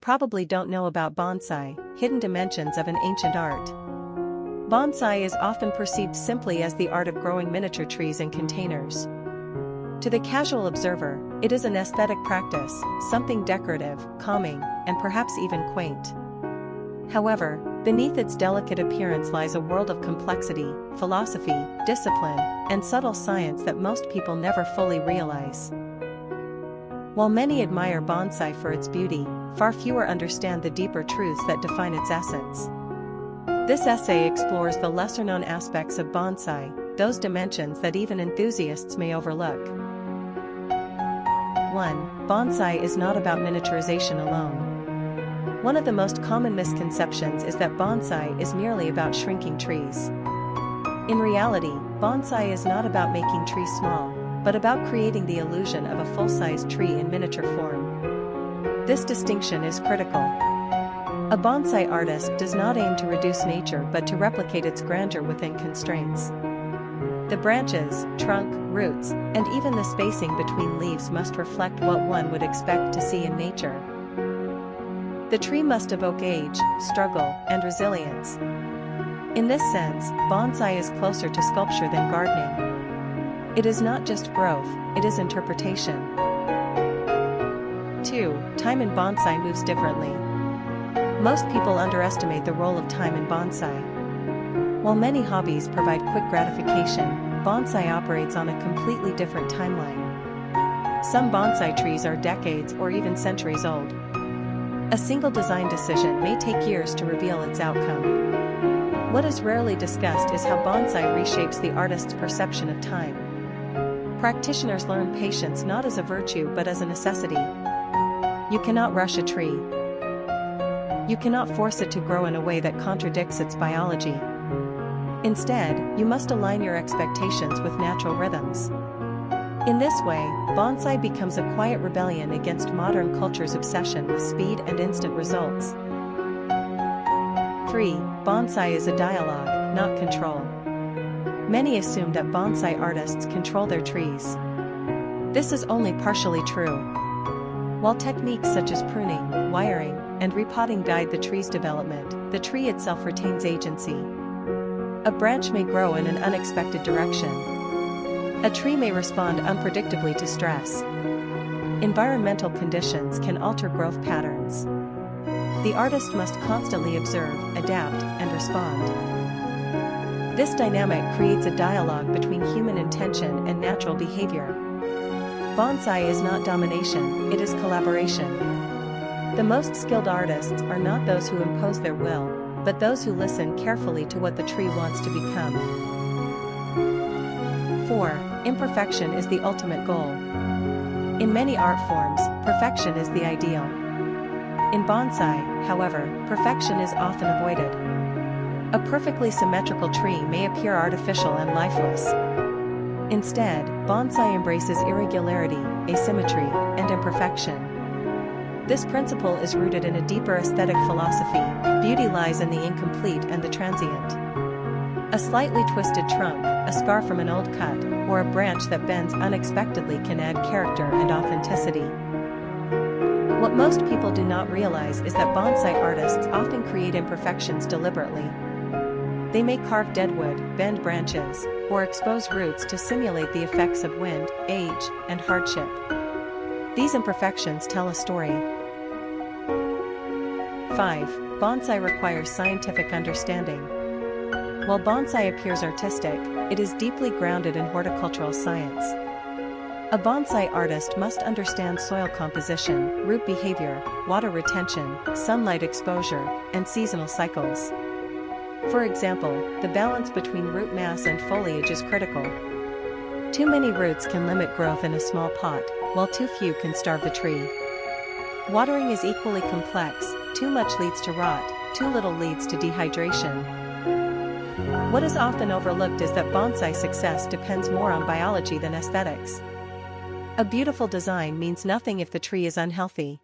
probably don't know about bonsai, hidden dimensions of an ancient art. Bonsai is often perceived simply as the art of growing miniature trees in containers. To the casual observer, it is an aesthetic practice, something decorative, calming, and perhaps even quaint. However, beneath its delicate appearance lies a world of complexity, philosophy, discipline, and subtle science that most people never fully realize. While many admire bonsai for its beauty, far fewer understand the deeper truths that define its essence. This essay explores the lesser-known aspects of bonsai, those dimensions that even enthusiasts may overlook. 1. Bonsai is not about miniaturization alone. One of the most common misconceptions is that bonsai is merely about shrinking trees. In reality, bonsai is not about making trees small, but about creating the illusion of a full-sized tree in miniature form. This distinction is critical. A bonsai artist does not aim to reduce nature but to replicate its grandeur within constraints. The branches, trunk, roots, and even the spacing between leaves must reflect what one would expect to see in nature. The tree must evoke age, struggle, and resilience. In this sense, bonsai is closer to sculpture than gardening. It is not just growth, it is interpretation. 2. Time in bonsai moves differently. Most people underestimate the role of time in bonsai. While many hobbies provide quick gratification, bonsai operates on a completely different timeline. Some bonsai trees are decades or even centuries old. A single design decision may take years to reveal its outcome. What is rarely discussed is how bonsai reshapes the artist's perception of time. Practitioners learn patience not as a virtue but as a necessity. You cannot rush a tree. You cannot force it to grow in a way that contradicts its biology. Instead, you must align your expectations with natural rhythms. In this way, bonsai becomes a quiet rebellion against modern culture's obsession with speed and instant results. 3. Bonsai is a dialogue, not control. Many assume that bonsai artists control their trees. This is only partially true. While techniques such as pruning, wiring, and repotting guide the tree's development, the tree itself retains agency. A branch may grow in an unexpected direction. A tree may respond unpredictably to stress. Environmental conditions can alter growth patterns. The artist must constantly observe, adapt, and respond. This dynamic creates a dialogue between human intention and natural behavior. Bonsai is not domination, it is collaboration. The most skilled artists are not those who impose their will, but those who listen carefully to what the tree wants to become. 4. Imperfection is the ultimate goal. In many art forms, perfection is the ideal. In bonsai, however, perfection is often avoided. A perfectly symmetrical tree may appear artificial and lifeless. Instead, bonsai embraces irregularity, asymmetry, and imperfection. This principle is rooted in a deeper aesthetic philosophy. Beauty lies in the incomplete and the transient. A slightly twisted trunk, a scar from an old cut, or a branch that bends unexpectedly can add character and authenticity. What most people do not realize is that bonsai artists often create imperfections deliberately. They may carve dead wood, bend branches, or expose roots to simulate the effects of wind, age, and hardship. These imperfections tell a story. 5. Bonsai requires scientific understanding. While bonsai appears artistic, it is deeply grounded in horticultural science. A bonsai artist must understand soil composition, root behavior, water retention, sunlight exposure, and seasonal cycles. For example, the balance between root mass and foliage is critical. Too many roots can limit growth in a small pot, while too few can starve the tree. Watering is equally complex. Too much leads to rot, too little leads to dehydration. What is often overlooked is that bonsai success depends more on biology than aesthetics. A beautiful design means nothing if the tree is unhealthy.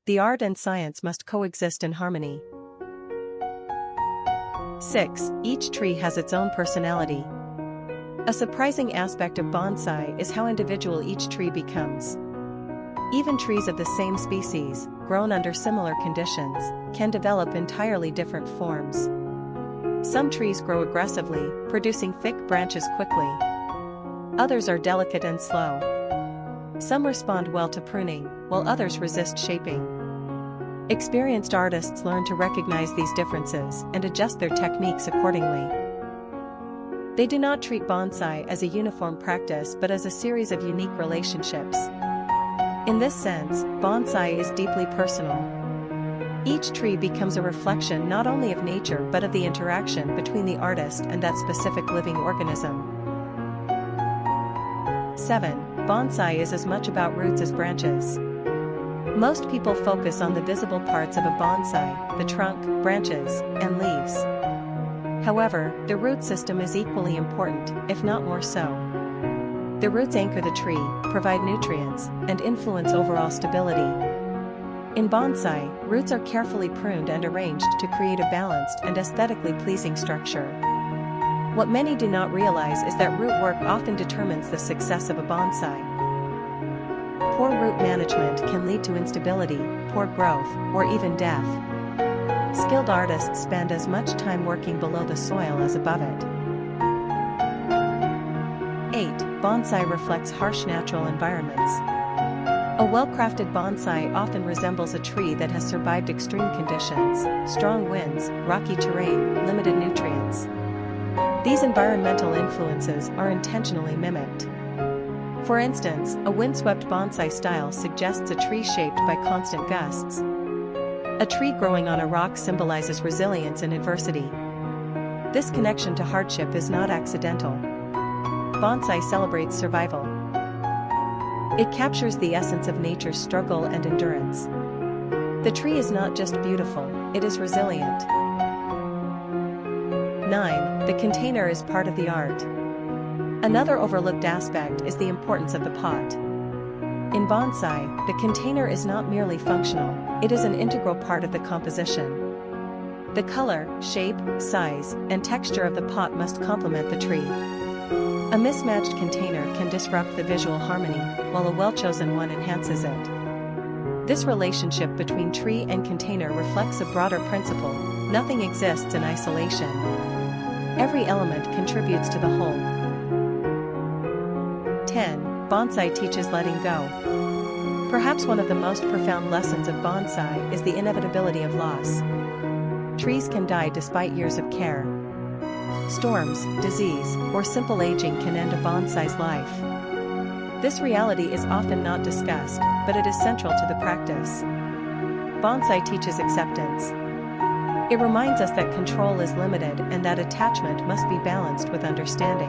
The art and science must coexist in harmony. 6. Each tree has its own personality. A surprising aspect of bonsai is how individual each tree becomes. Even trees of the same species, grown under similar conditions, can develop entirely different forms. Some trees grow aggressively, producing thick branches quickly. Others are delicate and slow. Some respond well to pruning, while others resist shaping. Experienced artists learn to recognize these differences and adjust their techniques accordingly. They do not treat bonsai as a uniform practice but as a series of unique relationships. In this sense, bonsai is deeply personal. Each tree becomes a reflection not only of nature but of the interaction between the artist and that specific living organism. 7. Bonsai is as much about roots as branches. Most people focus on the visible parts of a bonsai, the trunk, branches, and leaves. However, the root system is equally important, if not more so. The roots anchor the tree, provide nutrients, and influence overall stability. In bonsai, roots are carefully pruned and arranged to create a balanced and aesthetically pleasing structure. What many do not realize is that root work often determines the success of a bonsai. Poor root management can lead to instability, poor growth, or even death. Skilled artists spend as much time working below the soil as above it. 8. Bonsai reflects harsh natural environments. A well-crafted bonsai often resembles a tree that has survived extreme conditions, strong winds, rocky terrain, limited nutrients. These environmental influences are intentionally mimicked. For instance, a windswept bonsai style suggests a tree shaped by constant gusts. A tree growing on a rock symbolizes resilience in adversity. This connection to hardship is not accidental. Bonsai celebrates survival. It captures the essence of nature's struggle and endurance. The tree is not just beautiful, it is resilient. 9. The container is part of the art. Another overlooked aspect is the importance of the pot. In bonsai, the container is not merely functional, it is an integral part of the composition. The color, shape, size, and texture of the pot must complement the tree. A mismatched container can disrupt the visual harmony, while a well-chosen one enhances it. This relationship between tree and container reflects a broader principle: nothing exists in isolation. Every element contributes to the whole. 10. Bonsai teaches letting go. Perhaps one of the most profound lessons of bonsai is the inevitability of loss. Trees can die despite years of care. Storms, disease, or simple aging can end a bonsai's life. This reality is often not discussed, but it is central to the practice. Bonsai teaches acceptance. It reminds us that control is limited and that attachment must be balanced with understanding.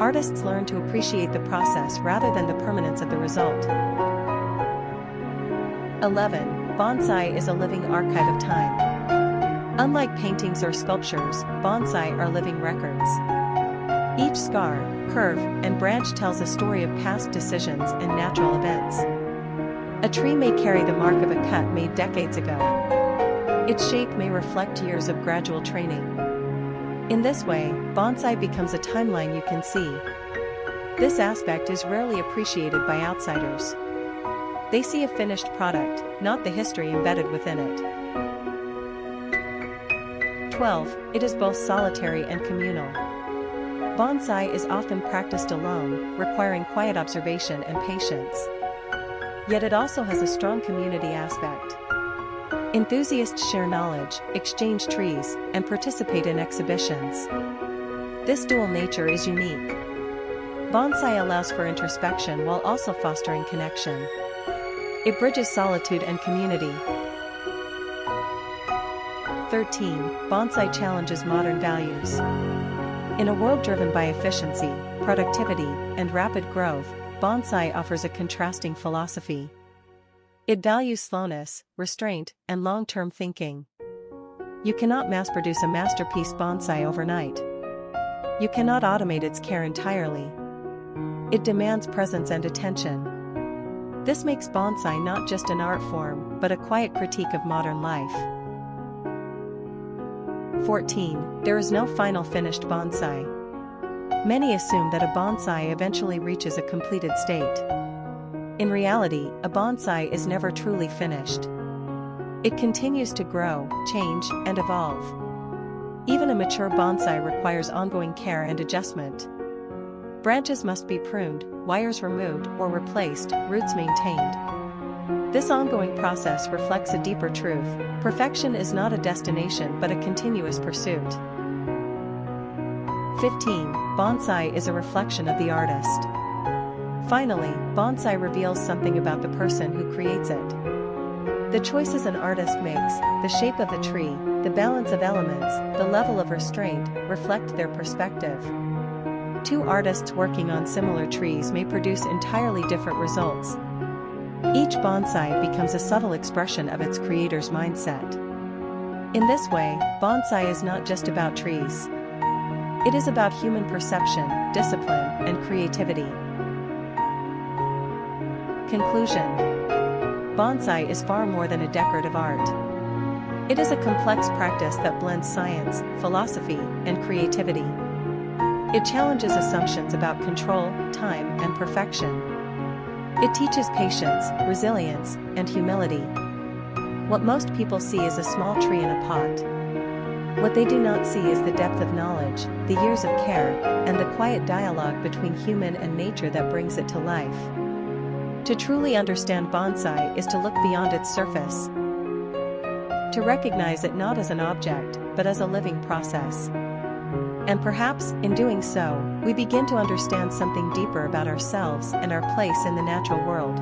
Artists learn to appreciate the process rather than the permanence of the result. 11. Bonsai is a living archive of time. Unlike paintings or sculptures, bonsai are living records. Each scar, curve, and branch tells a story of past decisions and natural events. A tree may carry the mark of a cut made decades ago. Its shape may reflect years of gradual training. In this way, bonsai becomes a timeline you can see. This aspect is rarely appreciated by outsiders. They see a finished product, not the history embedded within it. 12. It is both solitary and communal. Bonsai is often practiced alone, requiring quiet observation and patience. Yet it also has a strong community aspect. Enthusiasts share knowledge, exchange trees, and participate in exhibitions. This dual nature is unique. Bonsai allows for introspection while also fostering connection. It bridges solitude and community. 13. Bonsai challenges modern values. In a world driven by efficiency, productivity, and rapid growth, bonsai offers a contrasting philosophy. It values slowness, restraint, and long-term thinking. You cannot mass-produce a masterpiece bonsai overnight. You cannot automate its care entirely. It demands presence and attention. This makes bonsai not just an art form, but a quiet critique of modern life. 14. There is no final finished bonsai. Many assume that a bonsai eventually reaches a completed state. In reality, a bonsai is never truly finished. It continues to grow, change, and evolve. Even a mature bonsai requires ongoing care and adjustment. Branches must be pruned, wires removed or replaced, roots maintained. This ongoing process reflects a deeper truth: perfection is not a destination but a continuous pursuit. 15. Bonsai is a reflection of the artist. Finally, bonsai reveals something about the person who creates it. The choices an artist makes, the shape of the tree, the balance of elements, the level of restraint, reflect their perspective. Two artists working on similar trees may produce entirely different results. Each bonsai becomes a subtle expression of its creator's mindset. In this way, bonsai is not just about trees. It is about human perception, discipline, and creativity. Conclusion: bonsai is far more than a decorative art. It is a complex practice that blends science, philosophy, and creativity. It challenges assumptions about control, time, and perfection. It teaches patience, resilience, and humility. What most people see is a small tree in a pot. What they do not see is the depth of knowledge, the years of care, and the quiet dialogue between human and nature that brings it to life. To truly understand bonsai is to look beyond its surface, to recognize it not as an object, but as a living process. And perhaps, in doing so, we begin to understand something deeper about ourselves and our place in the natural world.